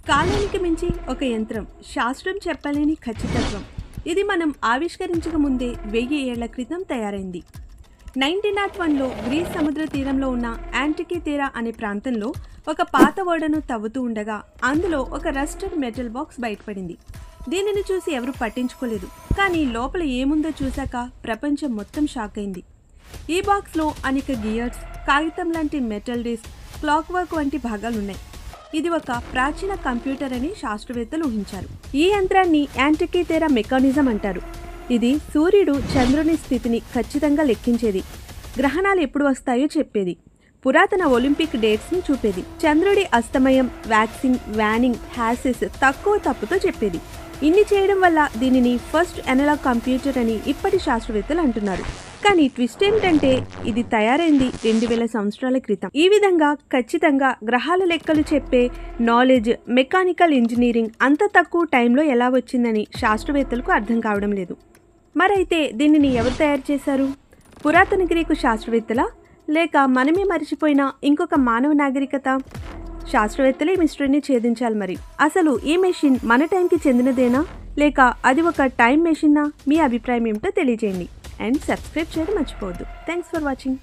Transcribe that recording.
కాలానికి మించి ఒక యంత్రం, శాస్త్రం చెప్పలేని ఖచ్చితత్వం. ఇది మనం ఆవిష్కరించక ముందే 1000 ఏళ్ల క్రితం తయారైంది. 1901లో గ్రీస్ సముద్ర తీరంలో ఉన్న యాంటికీతేరా అనే ప్రాంతంలో ఒక పాత ఓడను తవ్వుతూ ఉండగా అందులో ఒక రస్టెడ్ మెటల్ బాక్స్ బయటపడింది. దీనిని చూసి ఎవరు పట్టించుకోలేదు. కానీ లోపల ఏముందో చూశాక ప్రపంచం మొత్తం షాక్ అయింది. ఈ బాక్స్లో అనేక గియర్స్, కాగితం లాంటి మెటల్ డిస్క్, క్లాక్ వర్క్ వంటి భాగాలున్నాయి. ఇది ఒక ప్రాచీన కంప్యూటర్ అని శాస్త్రవేత్తలు ఊహించారు. ఈ యంత్రాన్ని యాంటికీతేరా మెకానిజం అంటారు. ఇది సూర్యుడు, చంద్రుని స్థితిని ఖచ్చితంగా లెక్కించేది, గ్రహణాలు ఎప్పుడు వస్తాయో చెప్పేది, పురాతన ఒలింపిక్ డేట్స్ని చూపేది, చంద్రుడి అస్తమయం, వ్యాక్సింగ్, వ్యానింగ్, హ్యాసెస్ తక్కువ తప్పుతో చెప్పేది. ఇన్ని చేయడం వల్ల దీనిని ఫస్ట్ అనలాగ్ కంప్యూటర్ అని ఇప్పటి శాస్త్రవేత్తలు అంటున్నారు. కానీ ట్విస్ట్ ఏమిటంటే ఇది తయారైంది 2000 సంవత్సరాల క్రితం. ఈ విధంగా ఖచ్చితంగా గ్రహాల లెక్కలు చెప్పే నాలెడ్జ్, మెకానికల్ ఇంజనీరింగ్ అంత తక్కువ టైంలో ఎలా వచ్చిందని శాస్త్రవేత్తలకు అర్థం కావడం లేదు. మరైతే దీనిని ఎవరు తయారు చేశారు? పురాతన గ్రీకు శాస్త్రవేత్తలా, లేక మనమే మరిచిపోయిన ఇంకొక మానవ నాగరికత? శాస్త్రవేత్తలే ఈ మిస్టరీని ఛేదించాలి. మరి అసలు ఈ మెషిన్ మన టైంకి చెందినదేనా, లేక అది ఒక టైం మెషిన్నా? మీ అభిప్రాయం ఏమిటో తెలియజేయండి. అండ్ సబ్స్క్రైబ్ చేయడం మర్చిపోవద్దు. Thanks for watching.